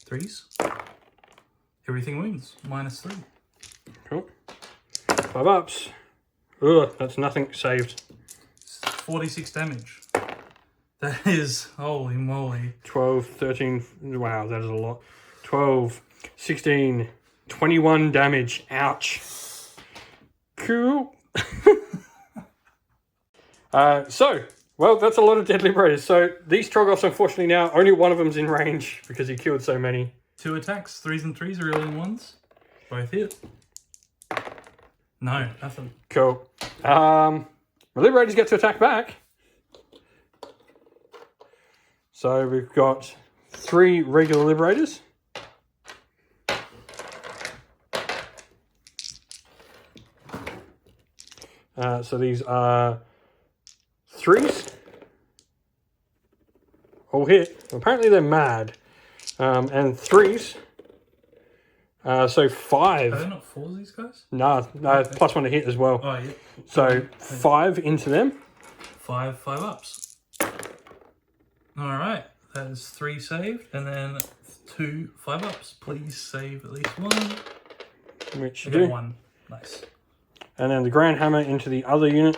3s. Everything wounds. -3. Cool. 5 ups. Ugh, that's nothing saved. 46 damage. That is, holy moly. 12, 13, wow, that is a lot. 12, 16, 21 damage. Ouch. Cool. Well, that's a lot of dead Liberators. So these Troggoths, unfortunately now, only one of them's in range because he killed so many. 2 attacks, 3s and 3s, rerolling 1s. Both hit. No, nothing. Cool. My Liberators get to attack back. So we've got 3 regular Liberators. So these are 3s. All hit. Apparently they're mad. And 3s. So 5. Are they not 4s, these guys? No, Okay. +1 to hit as well. Oh, yeah. So 5 into them. 5 ups. Alright, that is 3 saved, and then 2 5 ups. Please save at least 1. Which I you got do. 1. Nice. And then the Grand Hammer into the other unit.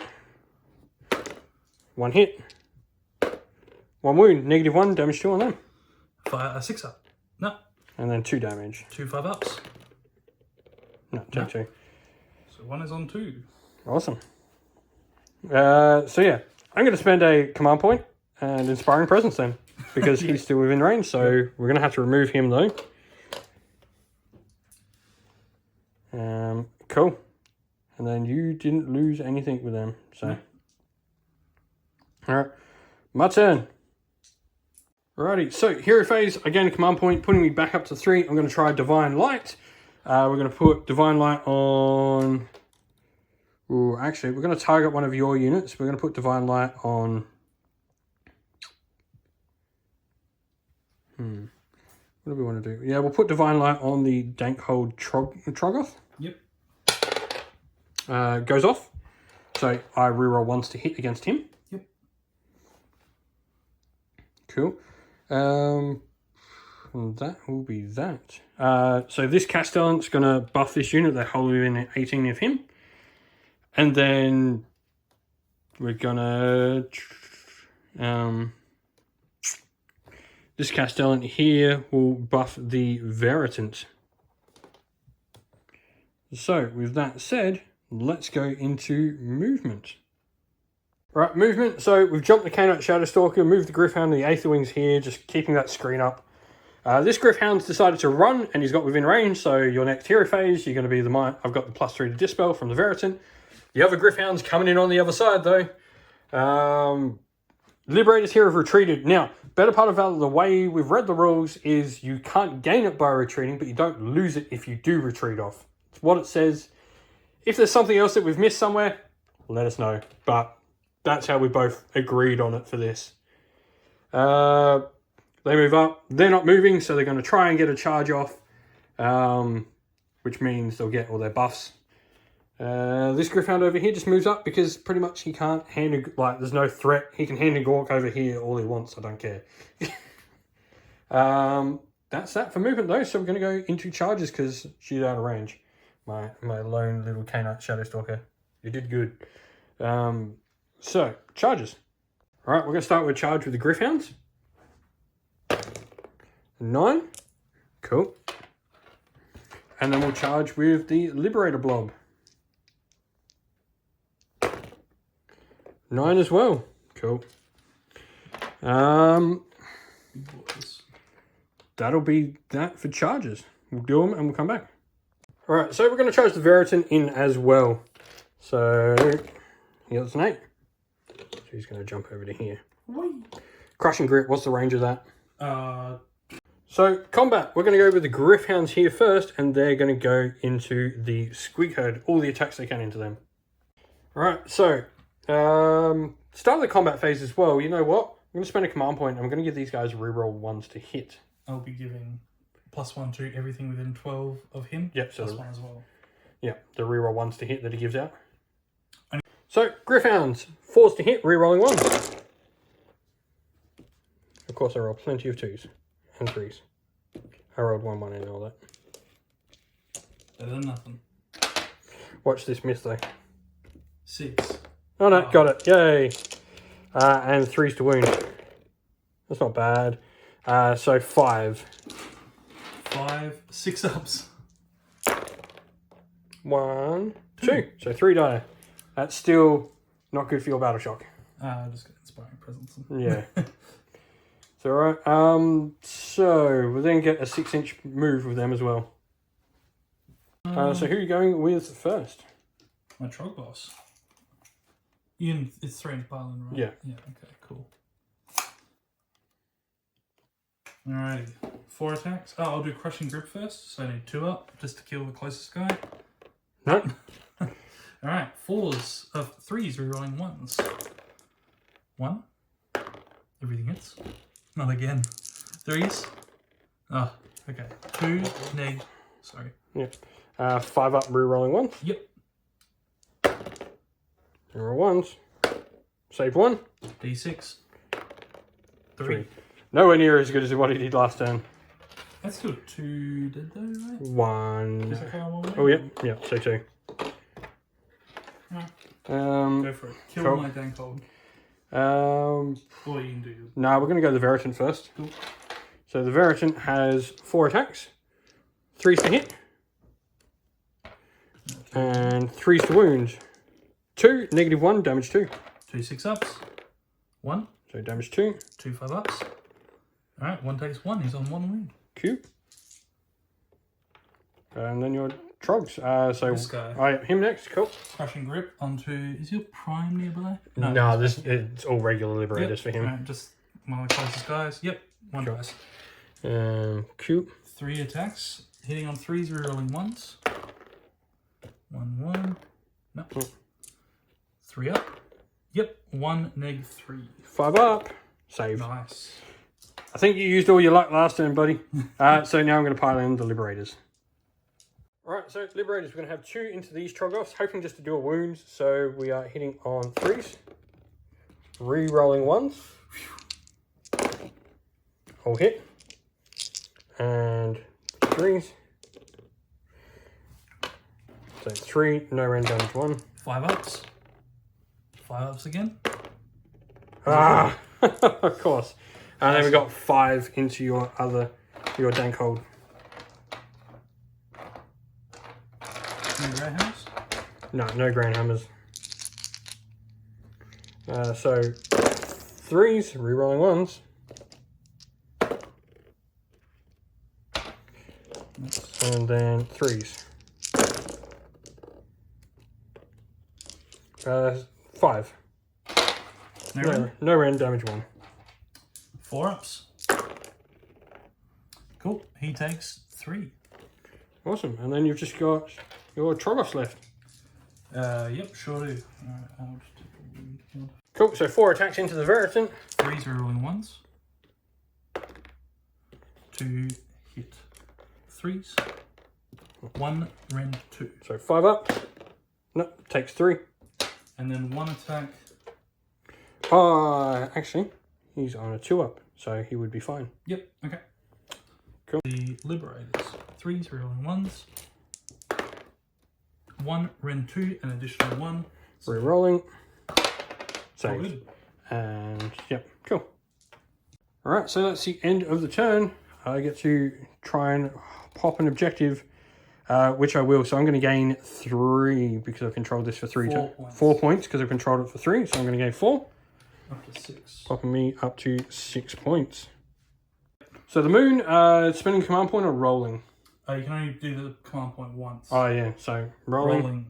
1 hit. 1 wound. -1, damage 2 on them. 6 up. No. And then 2 damage. 2 5 ups. No, take 2. So 1 is on 2. Awesome. So yeah, I'm going to spend a command point and Inspiring Presence then. Because he's still within range, so we're going to have to remove him though. Cool. And then you didn't lose anything with them, so. No. Alright, my turn. Alrighty, so hero phase, again a command point, putting me back up to 3. I'm going to try Divine Light. We're going to put Divine Light on... Ooh, actually, we're going to target one of your units. We're going to put Divine Light on... What do we want to do? Yeah, we'll put Divine Light on the Dankhold Troggoth. Yep. Goes off. So I reroll 1s to hit against him. Yep. Cool. And that will be that. So this Castellan's going to buff this unit. They're wholly within 18 of him. And then we're going to... this Castellan here will buff the Veritant. So, with that said, let's go into movement. Right, movement. So, we've jumped the Canine Shadow Stalker, moved the Gryph-hound, the Aether Wings here, just keeping that screen up. This Gryph-hound's decided to run, and he's got within range, so your next hero phase, you're going to be the... I've got the +3 to Dispel from the Veritant. The other Gryph-hound's coming in on the other side, though. Liberators here have retreated. Now, better part of Valour, the way we've read the rules is you can't gain it by retreating, but you don't lose it if you do retreat off. It's what it says. If there's something else that we've missed somewhere, let us know. But that's how we both agreed on it for this. They move up. They're not moving, so they're going to try and get a charge off, which means they'll get all their buffs. This Griffhound over here just moves up because pretty much he can't hand like there's no threat. He can hand a Gork over here all he wants. I don't care. That's that for movement though. So we're going to go into charges because she's out of range. My lone little canine Shadow Stalker. You did good. So charges. All right, we're going to start with charge with the Griffhounds. 9. Cool. And then we'll charge with the Liberator Blob. 9 as well. Cool. That'll be that for charges. We'll do them and we'll come back. All right, so we're going to charge the Veritan in as well. So here's an 8. So he's going to jump over to here. Crushing Grip, what's the range of that? So combat, we're going to go with the Griffhounds here first, and they're going to go into the Squig Herd, all the attacks they can into them. All right, so start the combat phase as well. You know what? I'm going to spend a command point. I'm going to give these guys reroll 1s to hit. I'll be giving +1 to everything within 12 of him. Yep, so +1 as well. Yeah, the reroll 1s to hit that he gives out. So Griffhounds, 4s to hit, rerolling 1s. Of course, I roll plenty of 2s and 3s. I rolled 1, 1 and all that. Better than nothing. Watch this miss though. 6. Oh no, got it. Yay. And 3s to wound. That's not bad. So 5. 5, 6 ups. 1, 2. So 3 die. That's still not good for your battle shock. Just get inspiring presence. Yeah. It's alright. So we'll then get a 6-inch move with them as well. So who are you going with first? My Trog Boss. It's 3-inch pylon, right? Yeah. Yeah, okay, cool. Alrighty. 4 attacks. Oh, I'll do Crushing Grip first, so I need 2 up, just to kill the closest guy. No. Alright, 4s of 3s, rerolling 1s. 1. Everything hits. Not again. 3s. Oh, okay. 2, neg. Sorry. Yep. 5 up, rerolling 1s. Yep. Reroll 1s. Save 1. D6. 3. Nowhere near as good as what he did last turn. That's still 2 dead though, right? 1. Is that how I'm aware? Oh, yep. Yep, so 2. Right. Go for it. Kill cool. my dank hold. Or you can do. No, we're going to go the Veritan first. Cool. So the Veritan has 4 attacks, 3s to hit, and 3s to wound. 2, -1, damage 2. 2 6 ups. 1. So damage 2. 2 5 ups. Alright, 1 takes 1. He's on 1 wound. Cute. And then your Trogs. So This guy. Alright, him next. Cool. Crushing Grip onto. Is your Prime nearby? No, it's all regular Liberators for him. Alright, just one of the closest guys. Yep, 1 Sure. dice. Cute. 3 attacks. Hitting on 3s, rerolling 1s. 1 1. No. 3 up. Yep, 1 neg 3. 5 up. Save. Nice. I think you used all your luck last turn, buddy. So now I'm going to pile in the Liberators. Alright, so Liberators, we're going to have 2 into these Trogoths, hoping just to do a wound. So we are hitting on 3s. Re-rolling 1s. All hit. And 3s. So 3, no rend damage 1. 5 ups. 5 ups again. Ah, of course. And then we got 5 into your dank hold. No greyhounds? No, no grand hammers. So 3s, re-rolling 1s. And then 3s. 5. No rend damage 1. 4 ups. Cool. He takes 3. Awesome. And then you've just got your Trogoths left. Yep, sure do. Alright, I'll just take a wound here. Cool. So 4 attacks into the Veritan. 3s rerolling 1s. 2 hit. 3s. 1 rend 2. So 5 up. No, takes 3. And then 1 attack. Actually, he's on a 2-up, so he would be fine. Yep, okay. Cool. The Liberators. 3s, rerolling 1s. 1, Ren 2, an additional 1. Rerolling. All Save. good. And, yep, cool. Alright, so that's the end of the turn. I get to try and pop an objective, which I will. So I'm going to gain 3 because I've controlled this for 3 turns. 4 points because I've controlled it for 3. So I'm going to gain 4. Up to 6. Popping me up to 6 points. So the moon, spending command point or rolling? You can only do the command point once. Oh yeah, so rolling.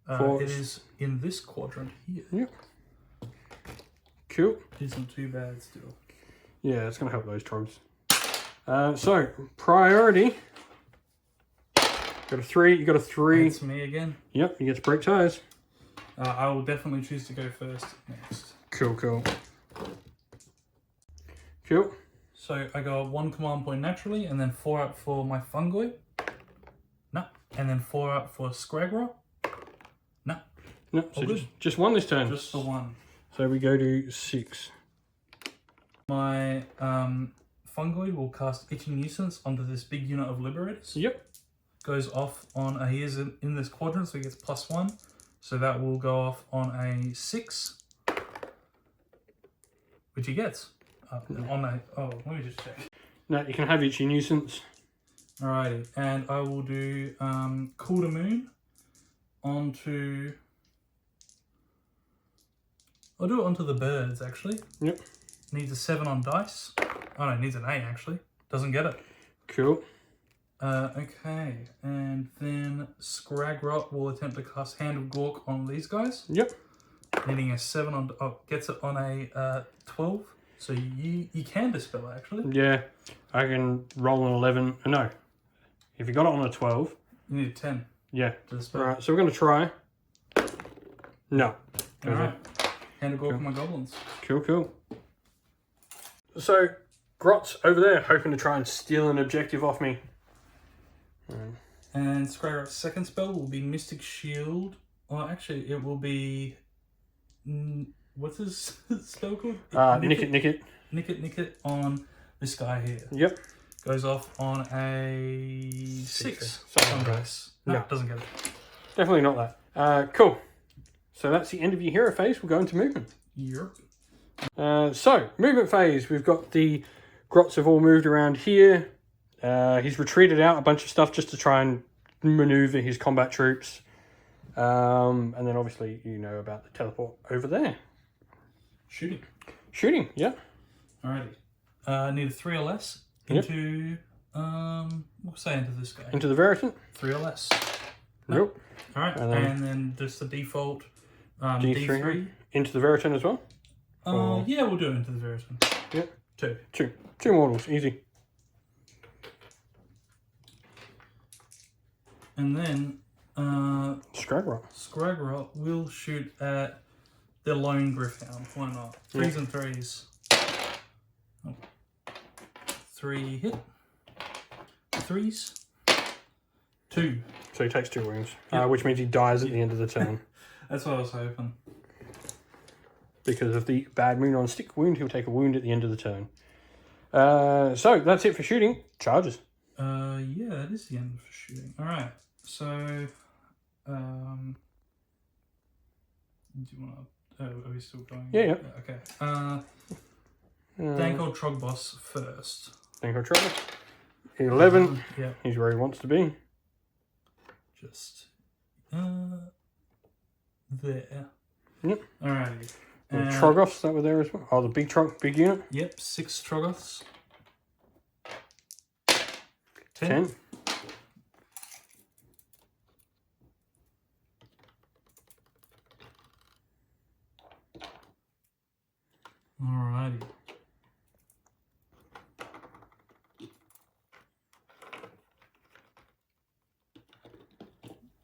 It is in this quadrant here. Yep. Cool. Isn't too bad still. Yeah, it's going to help those trogs. So, priority. Got a 3, you got a 3. It's me again. Yep, you get to break ties. I will definitely choose to go first next. Cool, cool. Cool. So I go 1 command point naturally, and then 4 up for my fungoid. No. And then 4 up for Scragra. No. No, so just 1 this turn. Just the 1. So we go to 6. My fungoid will cast Itching Nuisance onto this big unit of Liberators. Yep. Goes off on he is in this quadrant, so he gets +1. So that will go off on a 6, which he gets. Let me just check. No, you can have Itchy Nuisance. Alrighty, and I will do Cool to Moon onto. I'll do it onto the birds actually. Yep. Needs a 7 on dice. Oh no, it needs an 8 actually. Doesn't get it. Cool. Okay, and then Scragrot will attempt to cast Hand of Gork on these guys. Yep. Needing a 7 on. Gets it on a 12. So you can dispel it, actually. Yeah, I can roll an 11. No, if you got it on a 12. You need a 10. Yeah. To dispel. Alright, so we're going to try. No. Alright. Hand of Gork for my goblins. Cool, cool. So, Grot's over there hoping to try and steal an objective off me. And Scragrot's second spell will be Mystic Shield. Well, actually, it will be... What's his spell called? Nick it. Nick it on this guy here. Yep. Goes off on a 6. No, it doesn't get it. Definitely not that. Cool. So that's the end of your hero phase. We'll go into movement. Yep. So, movement phase. We've got the Grots have all moved around here. He's retreated out a bunch of stuff just to try and maneuver his combat troops. And then obviously you know about the teleport over there. Shooting, yeah. Alrighty. Need a 3 or less into, we'll say into this guy. Into the Veritant? 3 or less. Nope. Alright, and then just the default D3. Into the Veritant as well? Yeah, we'll do it into the Veritant. Yep. 2. 2 mortals, easy. And then Scragrot will shoot at the lone Griffhound. Why not? 3s and 3s. 3 hit. 3s. 2. So he takes 2 wounds, which means he dies at the end of the turn. That's what I was hoping. Because of the bad moon on stick wound, he'll take a wound at the end of the turn. So that's it for shooting. Charges. Yeah, that is the end for shooting. Alright, so do you want to? Are we still going? Yeah. Okay. Danko Trogboss first. Danko Trogboss. 11. Yeah. He's where he wants to be. Just there. Yep. Alrighty. And Troggoths that were there as well. Oh, the big unit. Yep. 6 Troggoths. 10. Alrighty.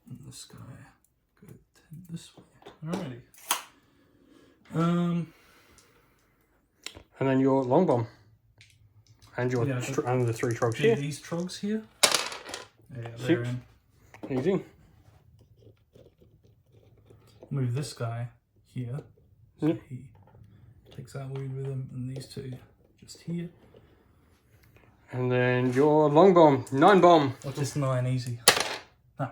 And this guy go 10 this way. Alrighty. And then your long bomb. And your and the 3 trogs here. These trogs here. Yeah, 6. Easy. move this guy here. So Yep. he takes that wound with him, and these two just here. And then your long bomb, 9 bomb. Or just 9 easy. No.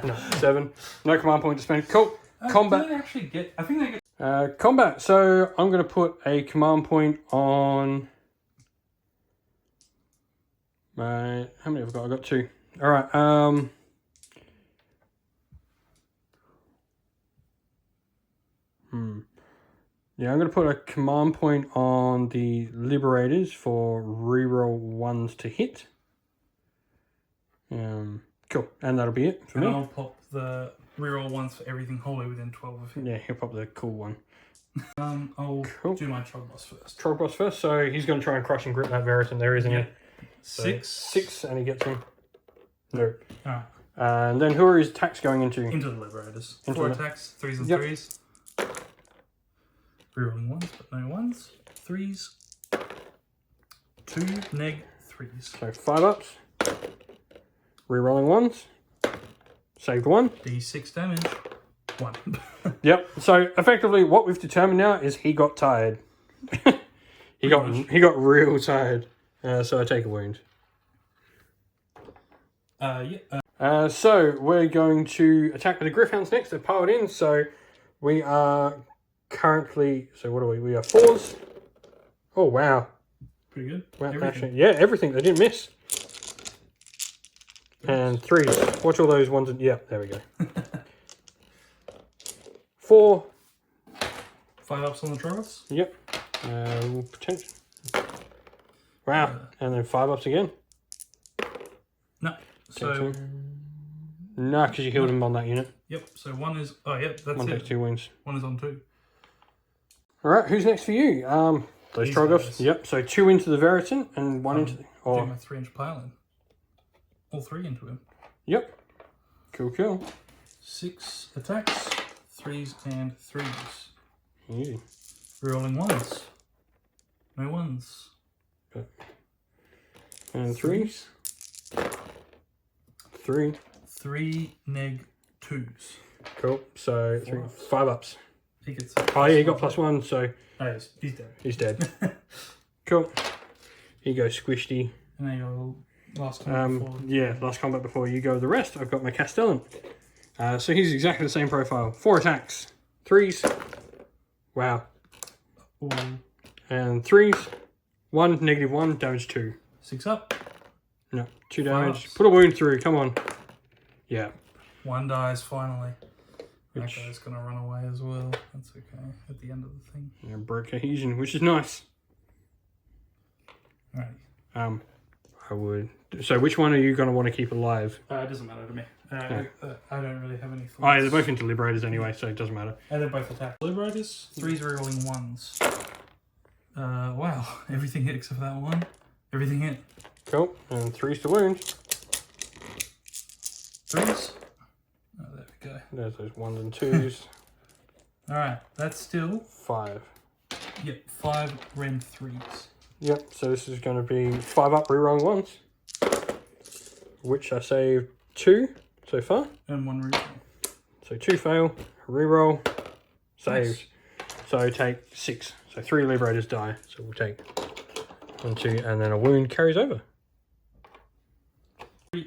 No, 7. No command point to spend. Cool. Combat. Do they actually get? I think they get. Combat. So I'm going to put a command point on. My how many have I got? I've got 2. All right. Yeah, I'm going to put a command point on the Liberators for reroll 1s to hit. Cool, and that'll be it for And me. I'll pop the reroll 1s for everything wholly within 12 of him. Yeah, he'll pop the cool one. I'll Cool. do my Trog boss first. Trog boss first, so he's going to try and crush and grip that Veritan there, isn't he? So 6. 6, and he gets him. No. Alright. And then who are his attacks going into? Into the Liberators. Into 4 the- attacks, 3s and Yep. 3s. Rerolling 1s, but no 1s. 3s. 2 neg 3s. So 5 ups. Rerolling 1s. Saved 1. D6 damage. 1. Yep. So effectively, what we've determined now is he got tired. he got real tired. So I take a wound. Yeah. So we're going to attack with the Griffhounds next. They're powered in. So we are currently. So what are we? We are 4s. Oh wow. Pretty good. Wow, Everything. actually, yeah, everything. They didn't miss. And 3s. Watch all those ones. Yeah, there we go. 4. 5 ups on the Trogos. Yep. Potential. Wow. And then 5 ups again. No. So, No, because you healed him on that unit. yep. So 1 is. Oh, yep. That's 1 takes it. 2 wounds. 1 is on 2. All right, who's next for you? Those These Trogoths. guys. Yep. So 2 into the Veritan and 1 into the. Do Oh, my 3-inch pile in. All 3 into him. yep. Cool. 6 attacks, 3s and 3s. Easy. Rerolling 1s. No 1s. And 3s. 3. 3 neg 2s. Cool. So 3, 5 ups. He gets. Oh yeah, he got +1, so Oh, yes, he's dead. he's dead. Cool. Here you go, Squishy. And then your last time before. Yeah, last combat before you go the rest, I've got my Castellan. So he's exactly the same profile. 4 attacks, 3s. Wow. Ooh. And 3s. 1, -1, damage 2. 6 up. No, 2 5 damage. ups. Put a wound through, come on. Yeah. 1 dies finally. Which- That guy's gonna run away as well. That's okay. At the end of the thing. Yeah, broke cohesion, which is nice. Alright. I would. So which one are you going to want to keep alive? It doesn't matter to me. I don't really have any thoughts. Oh, yeah, they're both into Liberators anyway, so it doesn't matter. And they're both attack. Liberators, 3s rerolling 1s. Wow. Everything hit except for that 1. Everything hit. Cool. And 3s to wound. 3s. Oh, there we go. There's those 1s and 2s. Alright, that's still, 5. yep, 5 Ren 3s. Yep, so this is going to be 5 up rerolling 1s. Which I saved 2 so far. And 1 reroll. So 2 fail, reroll, saved. Nice. So take 6. So 3 Liberators die. So we'll take 1, 2, and then a wound carries over.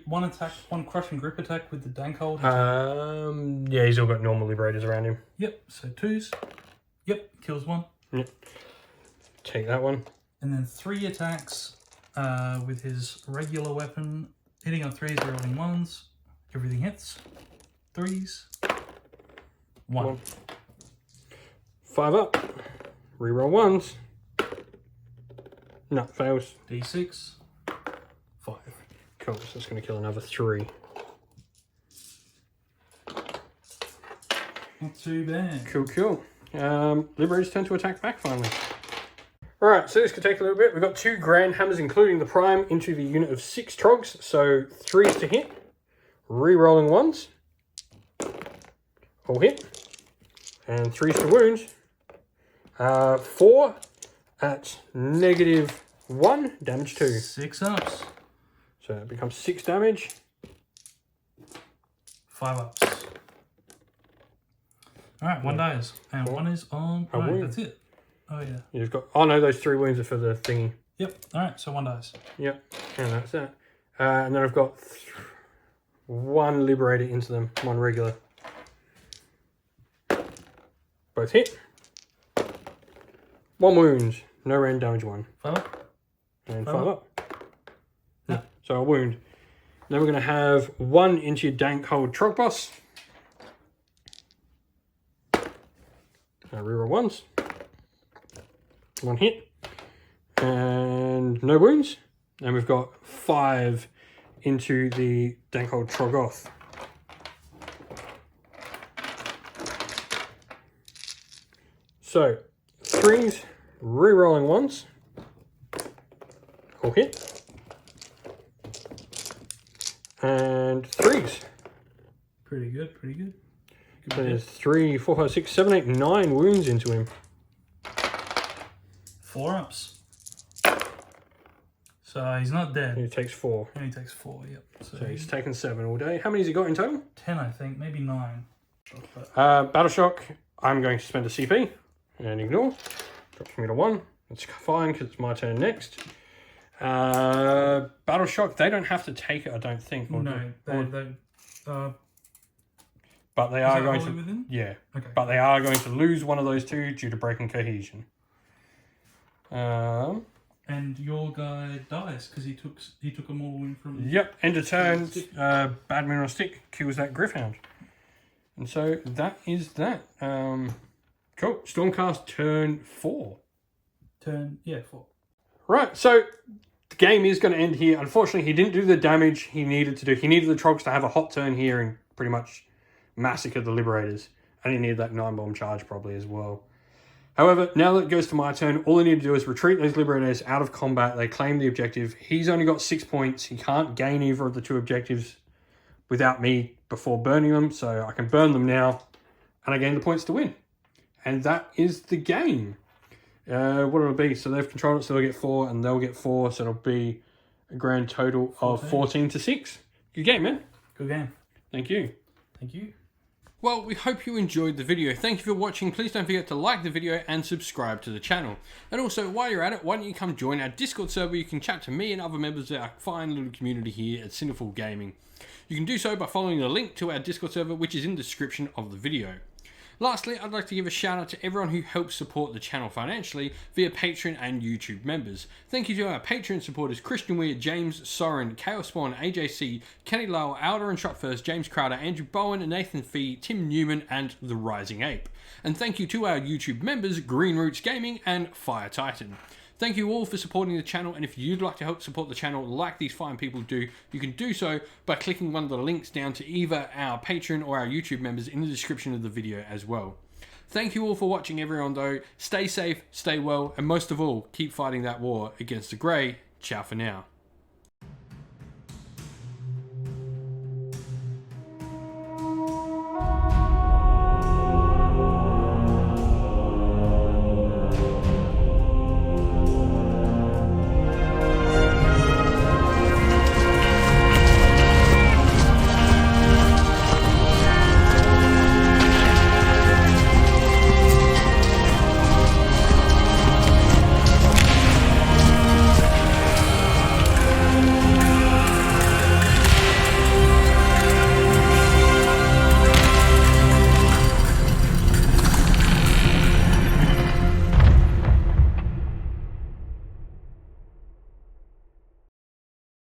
1 attack, 1 crush and grip attack with the dank hold. Yeah, he's all got normal Liberators around him. Yep, so 2s. Yep, kills 1. Yep. Take that one. And then 3 attacks with his regular weapon. Hitting on 3s, rerolling 1s. Everything hits. 3s. 1. 5 up. Reroll 1s. No, fails. D6. 5. Cool, so it's going to kill another 3. Not too bad. Cool. Liberators tend to attack back finally. Alright, so this could take a little bit. We've got 2 Grand Hammers, including the Prime, into the unit of 6 Trogs. So 3s to hit. Rerolling 1s. All hit. And 3s to wound. 4 at -1, damage 2. 6 ups. So it becomes 6 damage. 5 ups. All right, one dies, and one is on. All right, wound. that's it. Oh yeah. You've got. Oh no, those 3 wounds are for the thingy. Yep. All right, so one dies. Yep, and that's that. And then I've got 1 Liberator into them, 1 regular. Both hit. 1 wound, no random damage 1. 5 up. And 5 5 up. Yeah. So a wound. Then we're going to have 1 into your Dank Hold Trog Boss. Reroll 1s. 1 hit. And no wounds. And we've got 5 into the Dankhold Troggoth. So 3s, re-rolling 1s. All hit. And 3s. Pretty good, pretty good. So there's 3, 4, 5, 6, 7, 8, 9 wounds into him. 4 ups. So he's not dead. He takes 4. And he takes 4, yep. So he's taken 7 all day. How many has he got in total? 10, I think, maybe 9. Battle Shock, I'm going to spend a CP and ignore. Drops me to 1. It's fine because it's my turn next. Battle Shock, they don't have to take it, I don't think. No, but they are going to. Within? Yeah. Okay. But they are going to lose one of those 2 due to breaking cohesion. And your guy dies because he took a mortal wound from. Yep. End of turn. Bad Mineral Stick kills that Griffhound. And so that is that. Cool. Stormcast turn 4. 4. Right. So the game is going to end here. Unfortunately, he didn't do the damage he needed to do. He needed the Trogs to have a hot turn here and pretty much massacre the Liberators. And he needed that 9-bomb charge probably as well. However, now that it goes to my turn, all I need to do is retreat those Liberators out of combat. They claim the objective. He's only got 6 points. He can't gain either of the 2 objectives without me before burning them. So I can burn them now and I gain the points to win. And that is the game. What will it be? So they've controlled it, so they'll get 4 and they'll get 4. So it'll be a grand total of 14 to 6. Good game, man. Good game. Thank you. Thank you. Well, we hope you enjoyed the video. Thank you for watching. Please don't forget to like the video and subscribe to the channel. And also, while you're at it, why don't you come join our Discord server? You can chat to me and other members of our fine little community here at Cineful Gaming. You can do so by following the link to our Discord server, which is in the description of the video. Lastly, I'd like to give a shout out to everyone who helps support the channel financially via Patreon and YouTube members. Thank you to our Patreon supporters Christian Weir, James Soren, Chaos Spawn, AJC, Kenny Lowell, Alder and Shot First, James Crowder, Andrew Bowen, Nathan Fee, Tim Newman and The Rising Ape. And thank you to our YouTube members Green Roots Gaming and Fire Titan. Thank you all for supporting the channel, and if you'd like to help support the channel like these fine people do, you can do so by clicking one of the links down to either our Patreon or our YouTube members in the description of the video as well. Thank you all for watching, everyone, though. Stay safe, stay well, and most of all, keep fighting that war against the Grey. Ciao for now.